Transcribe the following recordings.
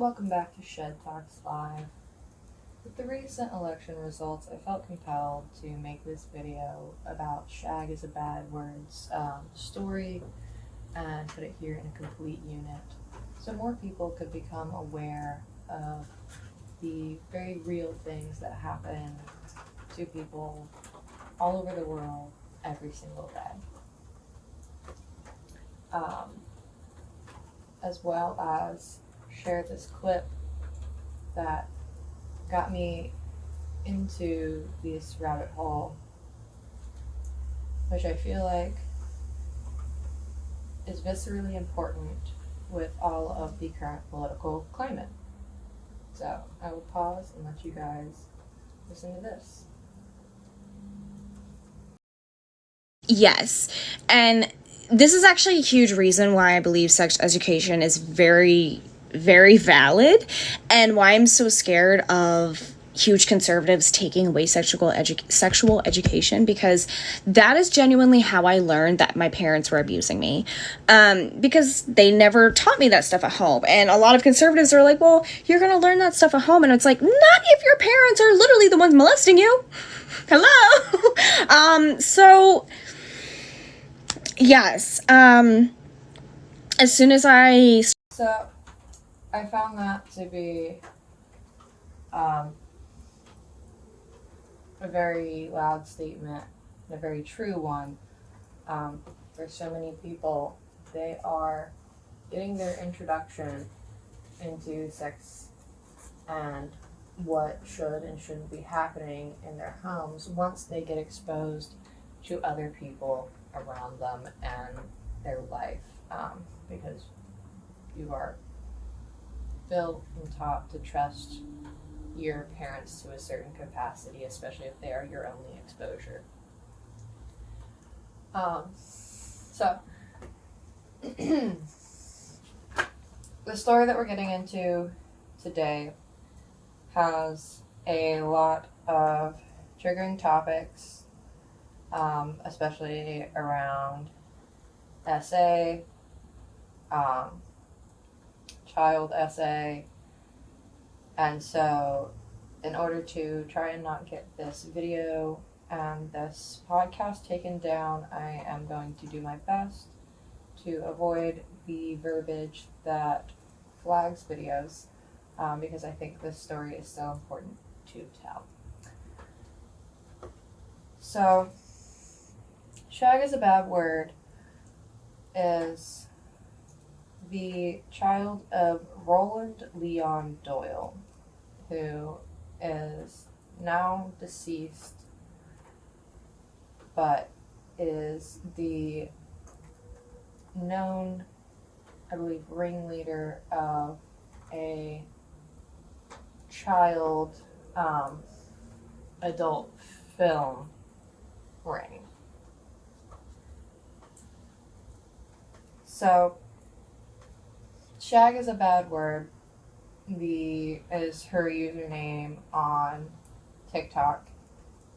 Welcome back to Shed Talks Live. With the recent election results, I felt compelled to make this video about Shagisabadword's story and put it here in a complete unit so more people could become aware of the very real things that happen to people all over the world every single day. As well as share this clip that got me into this rabbit hole, which I feel like is viscerally important with all of the current political climate. So I will pause and let you guys listen to this. Yes, and this is actually a huge reason why I believe sex education is very, very valid, and why I'm so scared of huge conservatives taking away sexual education, because that is genuinely how I learned that my parents were abusing me, because they never taught me that stuff at home. And a lot of conservatives are like, well, you're gonna learn that stuff at home, and it's like, not if your parents are literally the ones molesting you. Hello. So yes, as soon as So I found that to be a very loud statement, and a very true one. For so many people, they are getting their introduction into sex and what should and shouldn't be happening in their homes once they get exposed to other people around them and their life, because you are built and taught to trust your parents to a certain capacity, especially if they are your only exposure. So the story that we're getting into today has a lot of triggering topics, especially around SA, child SA. And so in order to try and not get this video and this podcast taken down, I am going to do my best to avoid the verbiage that flags videos, because I think this story is so important to tell. So, Shagisabadword is the child of Roland Leon Doyle, who is now deceased, but is the known, I believe, ringleader of a child adult film ring. So Shagisabadword is her username on TikTok.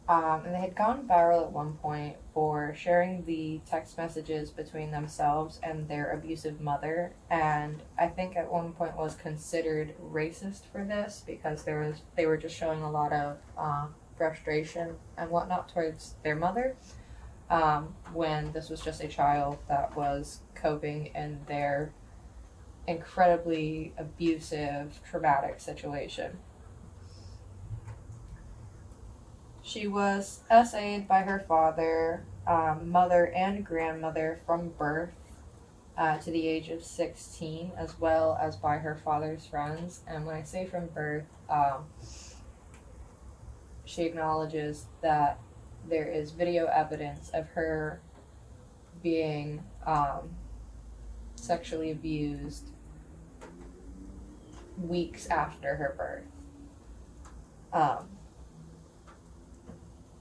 And they had gone viral at one point for sharing the text messages between themselves and their abusive mother, and I think at one point was considered racist for this because they were just showing a lot of frustration and whatnot towards their mother, when this was just a child that was coping in their incredibly abusive, traumatic situation. She was SA'd by her father, mother, and grandmother from birth to the age of 16, as well as by her father's friends. And when I say from birth, she acknowledges that there is video evidence of her being sexually abused weeks after her birth.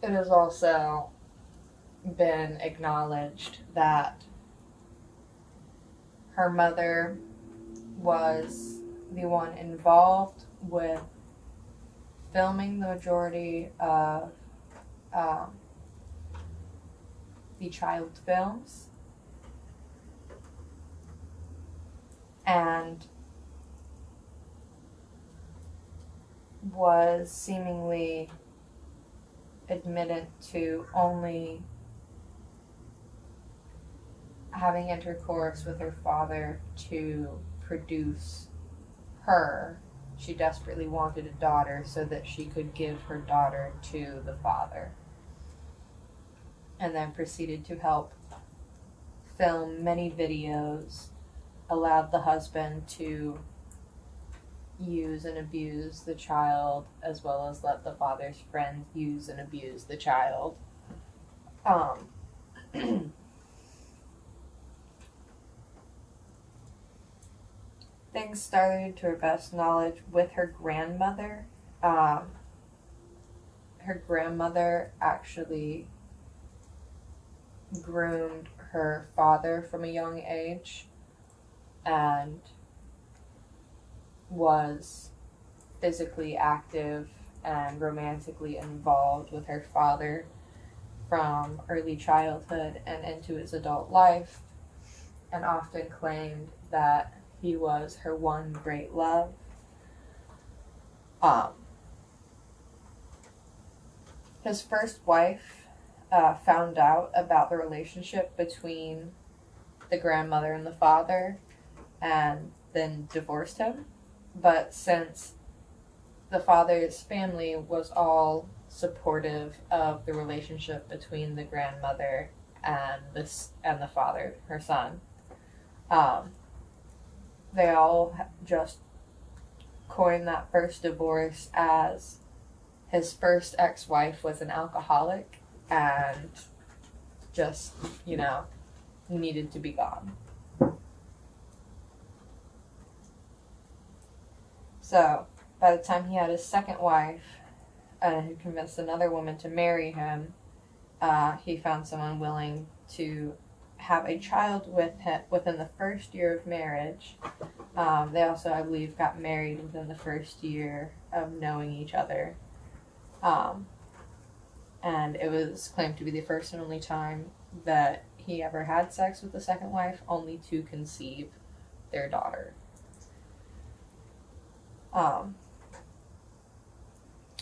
It has also been acknowledged that her mother was the one involved with filming the majority of the child films, and was seemingly admitted to only having intercourse with her father to produce her. She desperately wanted a daughter so that she could give her daughter to the father, and then proceeded to help film many videos, allowed the husband to use and abuse the child, as well as let the father's friend use and abuse the child. Um, Things started, to her best knowledge, with her grandmother. Um, Her grandmother actually groomed her father from a young age and was physically active and romantically involved with her father from early childhood and into his adult life, and often claimed that he was her one great love. Um, his first wife found out about the relationship between the grandmother and the father and then divorced him. But since the father's family was all supportive of the relationship between the grandmother and the father, her son, um, they all just coined that first divorce as his first ex-wife was an alcoholic and just, needed to be gone. So, by the time he had his second wife, who convinced another woman to marry him, he found someone willing to have a child with him within the first year of marriage. They also, I believe, got married within the first year of knowing each other. And it was claimed to be the first and only time that he ever had sex with the second wife, only to conceive their daughter.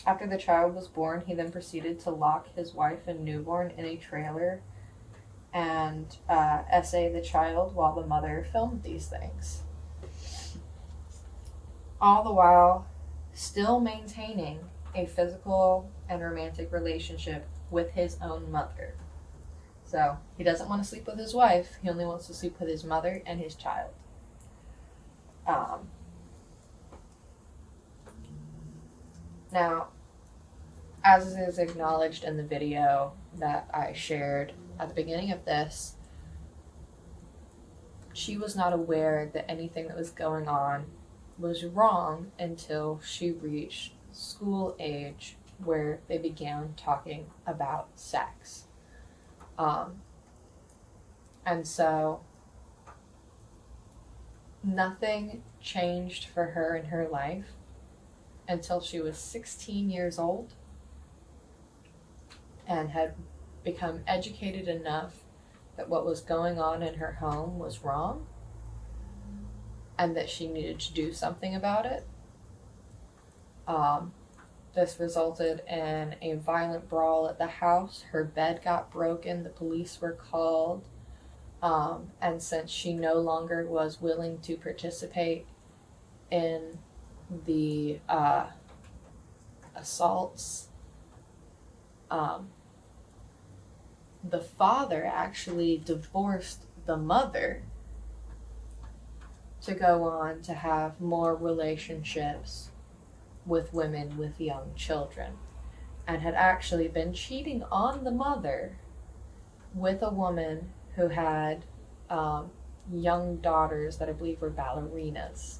After the child was born, he then proceeded to lock his wife and newborn in a trailer and essay the child while the mother filmed these things. All the while still maintaining a physical and romantic relationship with his own mother. So he doesn't want to sleep with his wife, he only wants to sleep with his mother and his child. Now, as is acknowledged in the video that I shared at the beginning of this, she was not aware that anything that was going on was wrong until she reached school age, where they began talking about sex. And so nothing changed for her in her life until she was 16 years old and had become educated enough that what was going on in her home was wrong and that she needed to do something about it. This resulted in a violent brawl at the house. Her bed got broken, the police were called, and since she no longer was willing to participate in the assaults, the father actually divorced the mother to go on to have more relationships with women with young children, and had actually been cheating on the mother with a woman who had young daughters that I believe were ballerinas.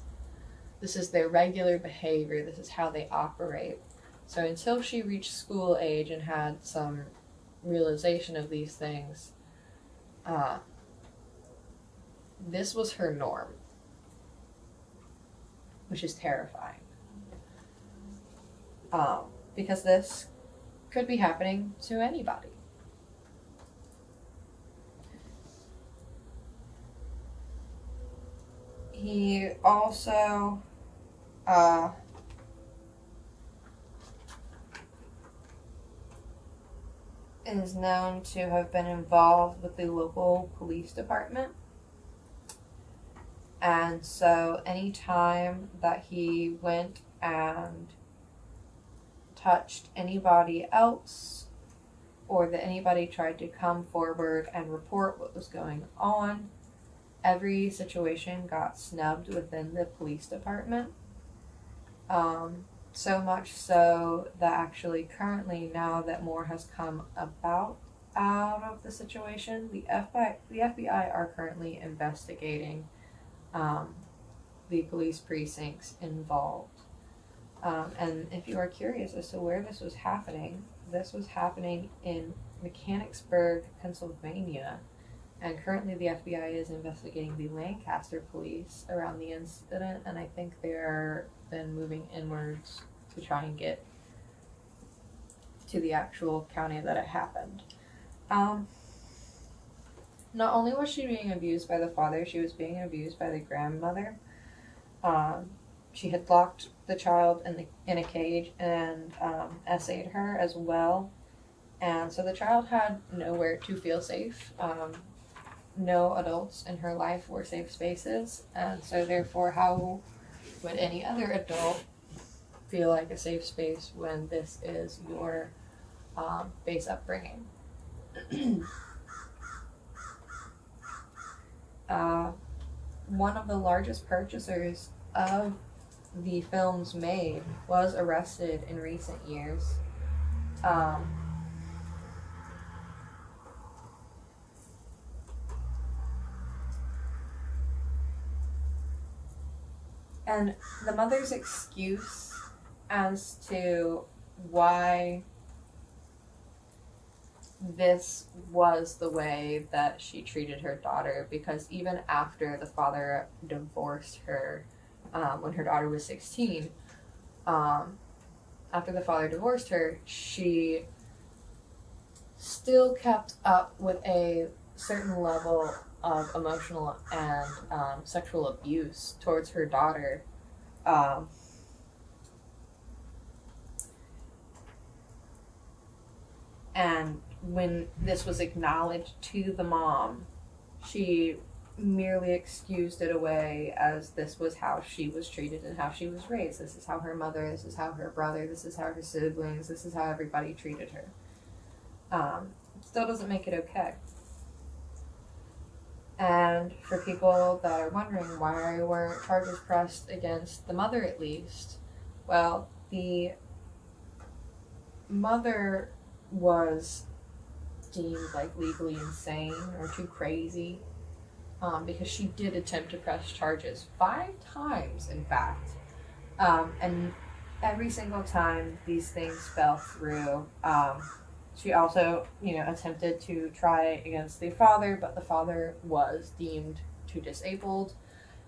This is their regular behavior. This is how they operate. So until she reached school age and had some realization of these things, this was her norm, which is terrifying. Because this could be happening to anybody. He also is known to have been involved with the local police department. And so anytime that he went and touched anybody else, or that anybody tried to come forward and report what was going on, every situation got snubbed within the police department. So much so that actually currently, now that more has come about out of the situation, the FBI are currently investigating the police precincts involved. And if you are curious as to where this was happening in Mechanicsburg, Pennsylvania. And currently the FBI is investigating the Lancaster police around the incident, and I think they're then moving inwards to try and get to the actual county that it happened. Not only was she being abused by the father, she was being abused by the grandmother. She had locked the child in a cage and essayed her as well. And so the child had nowhere to feel safe. No adults in her life were safe spaces. And so therefore, how would any other adult feel like a safe space when this is your base upbringing? One of the largest purchasers of the films made was arrested in recent years. And the mother's excuse as to why this was the way that she treated her daughter, because even after the father divorced her when her daughter was 16, after the father divorced her, she still kept up with a certain level of emotional and sexual abuse towards her daughter. And when this was acknowledged to the mom, she merely excused it away as this was how she was treated and how she was raised. This is how her mother, this is how her brother, this is how her siblings, this is how everybody treated her. Still doesn't make it okay. And for people that are wondering why weren't charges pressed against the mother at least, well, the mother was deemed like legally insane or too crazy, because she did attempt to press charges 5 times, in fact. And every single time these things fell through. She also, attempted to try against the father, but the father was deemed too disabled,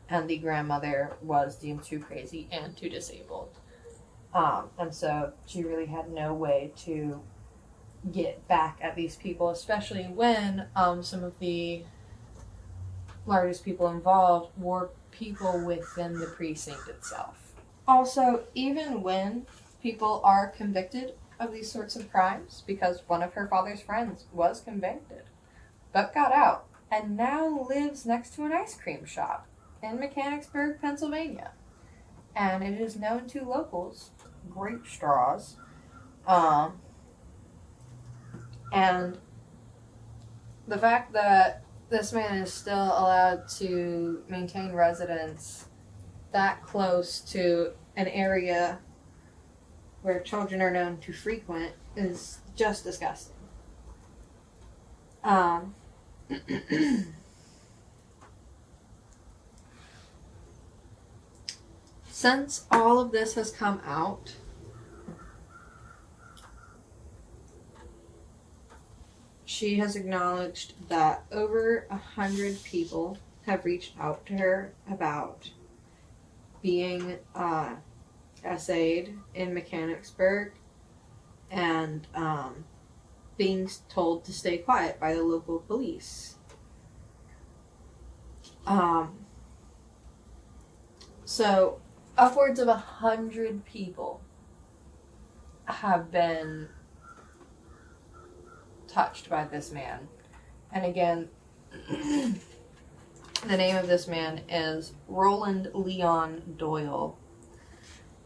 and the grandmother was deemed too crazy and too disabled. And so she really had no way to get back at these people, especially when some of the largest people involved were people within the precinct itself. Also, even when people are convicted of these sorts of crimes, because one of her father's friends was convicted but got out and now lives next to an ice cream shop in Mechanicsburg, Pennsylvania, and it is known to locals, Grape Straws, and the fact that this man is still allowed to maintain residence that close to an area where children are known to frequent is just disgusting. Since all of this has come out, she has acknowledged that over 100 people have reached out to her about being essayed in Mechanicsburg and being told to stay quiet by the local police. So upwards of 100 people have been touched by this man. And again, the name of this man is Roland Leon Doyle,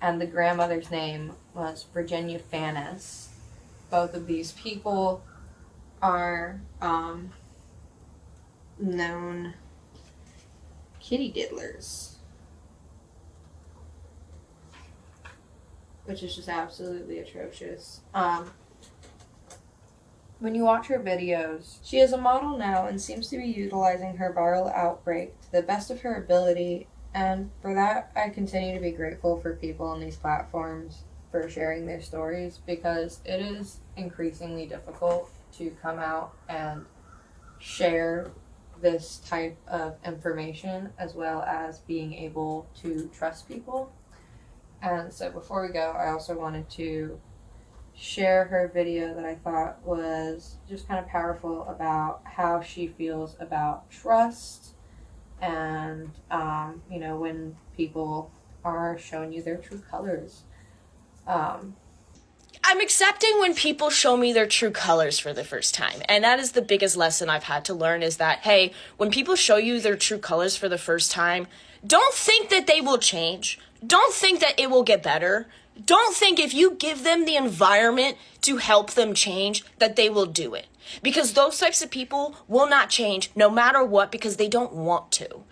and the grandmother's name was Virginia Fannis. Both of these people are known kitty diddlers, which is just absolutely atrocious. When you watch her videos, she is a model now and seems to be utilizing her viral outbreak to the best of her ability, and for that I continue to be grateful for people on these platforms for sharing their stories, because it is increasingly difficult to come out and share this type of information, as well as being able to trust people. And so before we go, I also wanted to share her video that I thought was just kind of powerful about how she feels about trust and, when people are showing you their true colors. I'm accepting when people show me their true colors for the first time. And that is the biggest lesson I've had to learn, is that, hey, when people show you their true colors for the first time, don't think that they will change. Don't think that it will get better. Don't think if you give them the environment to help them change that they will do it. Because those types of people will not change no matter what, because they don't want to.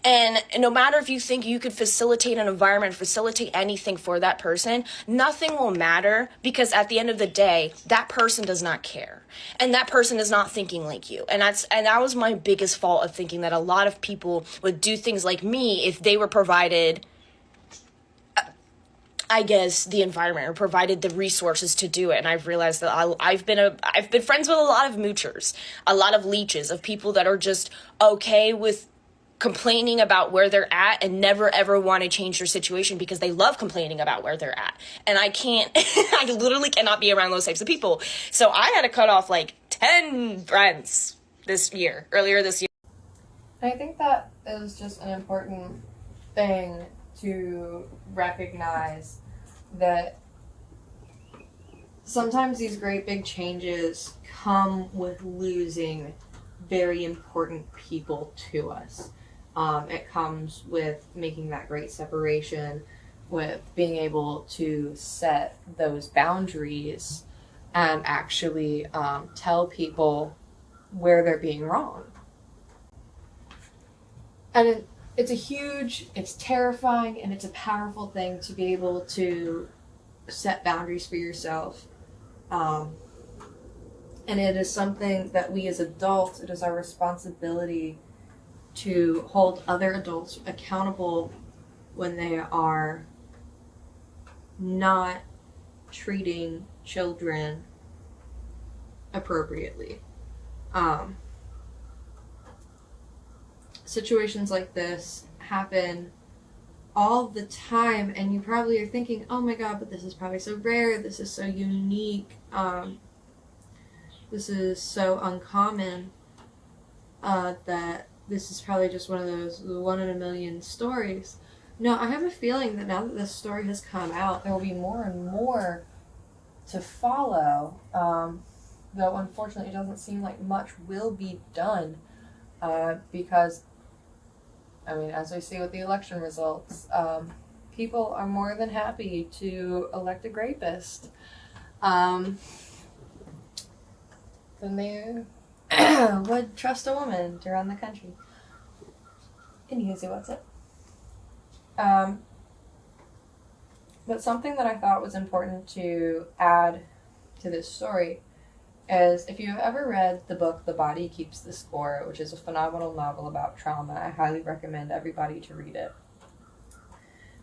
And no matter if you think you could facilitate an environment, facilitate anything for that person, nothing will matter, because at the end of the day, that person does not care. And that person is not thinking like you. And that was my biggest fault, of thinking that a lot of people would do things like me if they were provided, I guess, the environment, or provided the resources to do it. And I've realized that I've been friends with a lot of moochers, a lot of leeches, of people that are just okay with complaining about where they're at and never ever want to change their situation, because they love complaining about where they're at. And I can't, I literally cannot be around those types of people. So I had to cut off like 10 friends earlier this year. I think that is just an important thing to recognize, that sometimes these great big changes come with losing very important people to us. It comes with making that great separation, with being able to set those boundaries and actually tell people where they're being wrong. And it's terrifying, and it's a powerful thing to be able to set boundaries for yourself. And it is something that we as adults, it is our responsibility to hold other adults accountable when they are not treating children appropriately. Situations like this happen all the time, and you probably are thinking, oh my god, but this is probably so rare, this is so unique, this is so uncommon, that this is probably just one of those 1 in a million stories. No, I have a feeling that now that this story has come out, there will be more and more to follow, though unfortunately it doesn't seem like much will be done, because as we see with the election results, people are more than happy to elect a rapist than they would trust a woman to run the country. Anywho, what's it? But something that I thought was important to add to this story is, if you have ever read the book The Body Keeps the Score, which is a phenomenal novel about trauma, I highly recommend everybody to read it.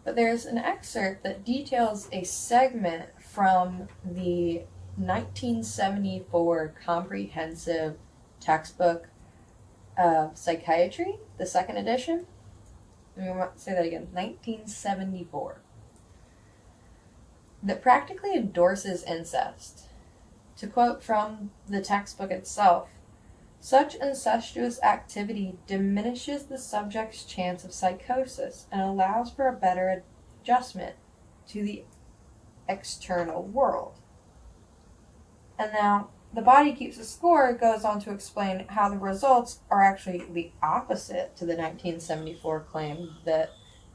But there's an excerpt that details a segment from the 1974 comprehensive textbook of psychiatry, the second edition. Let me say that again, 1974. That practically endorses incest. To quote from the textbook itself, such incestuous activity diminishes the subject's chance of psychosis and allows for a better adjustment to the external world. And now, The Body Keeps a Score goes on to explain how the results are actually the opposite to the 1974 claim that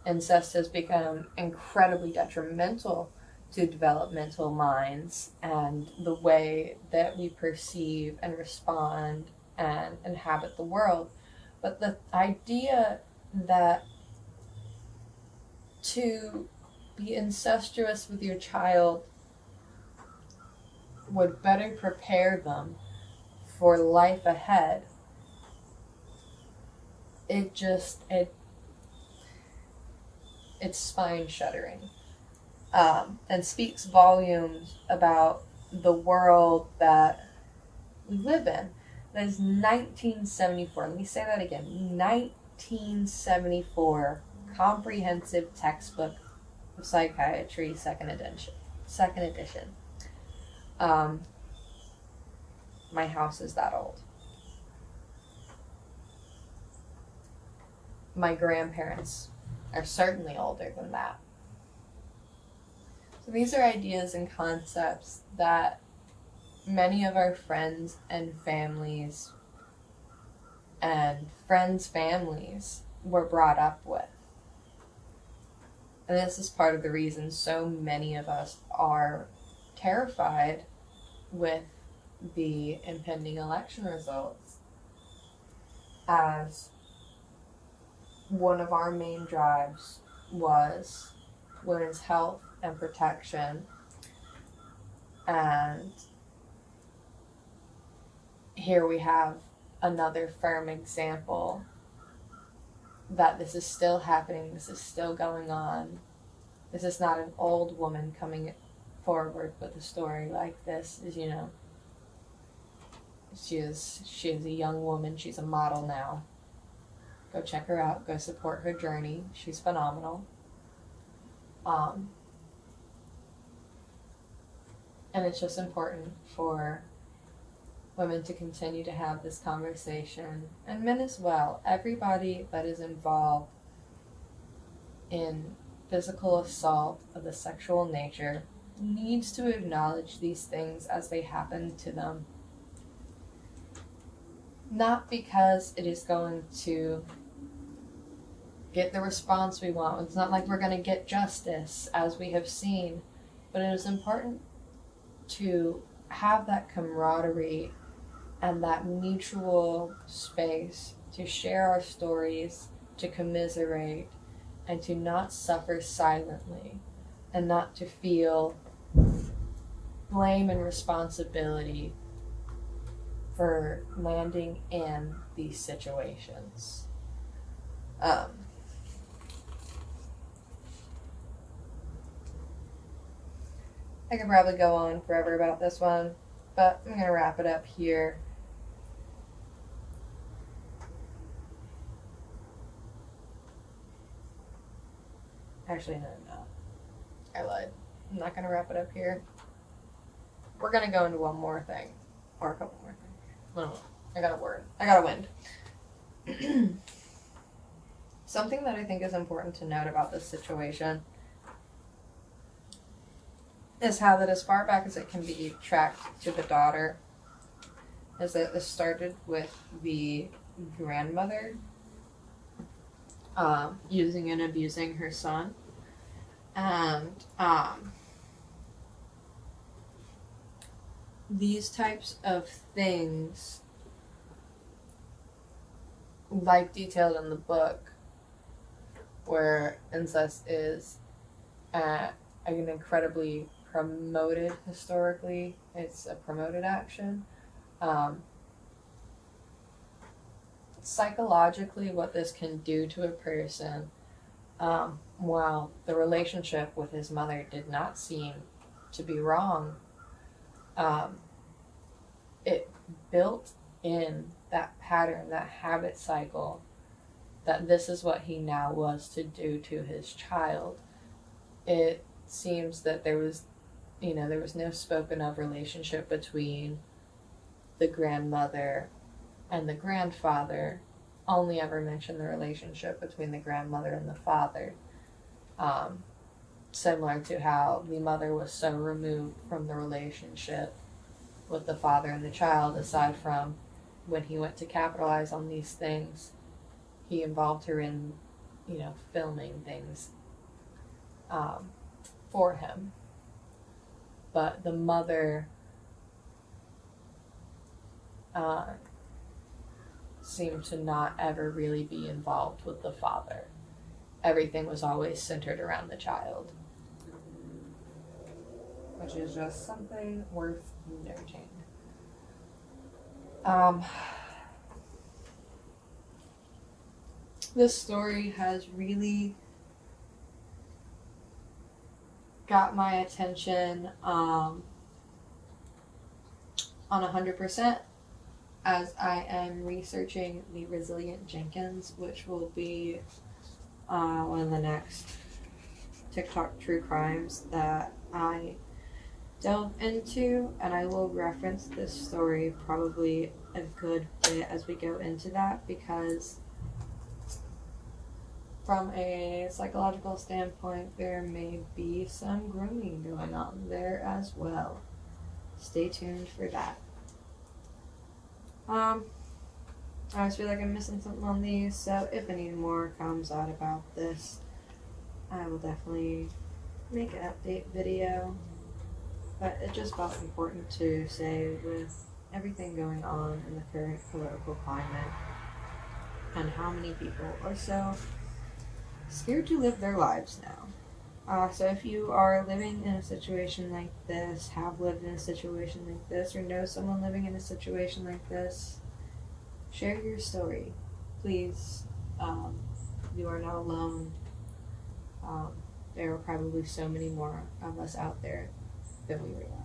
incest has become incredibly detrimental to developmental minds and the way that we perceive and respond and inhabit the world. But the idea that to be incestuous with your child would better prepare them for life ahead, it's spine shuddering, and speaks volumes about the world that we live in. That is 1974. Let me say that again. 1974 comprehensive textbook of psychiatry, second edition. My house is that old. My grandparents are certainly older than that. So these are ideas and concepts that many of our friends and families and friends' families were brought up with. And this is part of the reason so many of us are terrified with the impending election results, as one of our main drives was women's health and protection. And here we have another firm example that this is still happening, this is still going on. This is not an old woman coming forward with a story like this. Is, you know, she is a young woman. She's a model now. Go check her out. Go support her journey. She's phenomenal. And it's just important for women to continue to have this conversation, and men as well. Everybody that is involved in physical assault of the sexual nature needs to acknowledge these things as they happen to them. Not because it is going to get the response we want. It's not like we're going to get justice, as we have seen. But it is important to have that camaraderie and that mutual space to share our stories, to commiserate, and to not suffer silently, and not to feel blame and responsibility for landing in these situations. I could probably go on forever about this one, but I'm going to wrap it up here. Actually, no. I lied. I'm not going to wrap it up here. We're going to go into one more thing. Or a couple more things. No. I got a word. I got a wind. Something that I think is important to note about this situation is how that as far back as it can be tracked to the daughter, is that this started with the grandmother using and abusing her son. And these types of things, like detailed in the book, where incest is an incredibly promoted historically, it's a promoted action. Psychologically, what this can do to a person, while the relationship with his mother did not seem to be wrong, it built in that pattern, that habit cycle, that this is what he now was to do to his child. It seems that there was no spoken of relationship between the grandmother and the grandfather. Only ever mentioned the relationship between the grandmother and the father. Similar to how the mother was so removed from the relationship with the father and the child, aside from when he went to capitalize on these things, he involved her in, filming things for him. But the mother seemed to not ever really be involved with the father. Everything was always centered around the child, which is just something worth noting. This story has really got my attention on 100%, as I am researching the Resilient Jenkins, which will be one of the next TikTok true crimes that I delve into, and I will reference this story probably a good bit as we go into that, because from a psychological standpoint, there may be some grooming going on there as well. Stay tuned for that. I always feel like I'm missing something on these, so if any more comes out about this, I will definitely make an update video. But it just felt important to say, with everything going on in the current political climate and how many people are so scared to live their lives now. So if you are living in a situation like this, have lived in a situation like this, or know someone living in a situation like this, share your story. Please, you are not alone. There are probably so many more of us out there than we realize.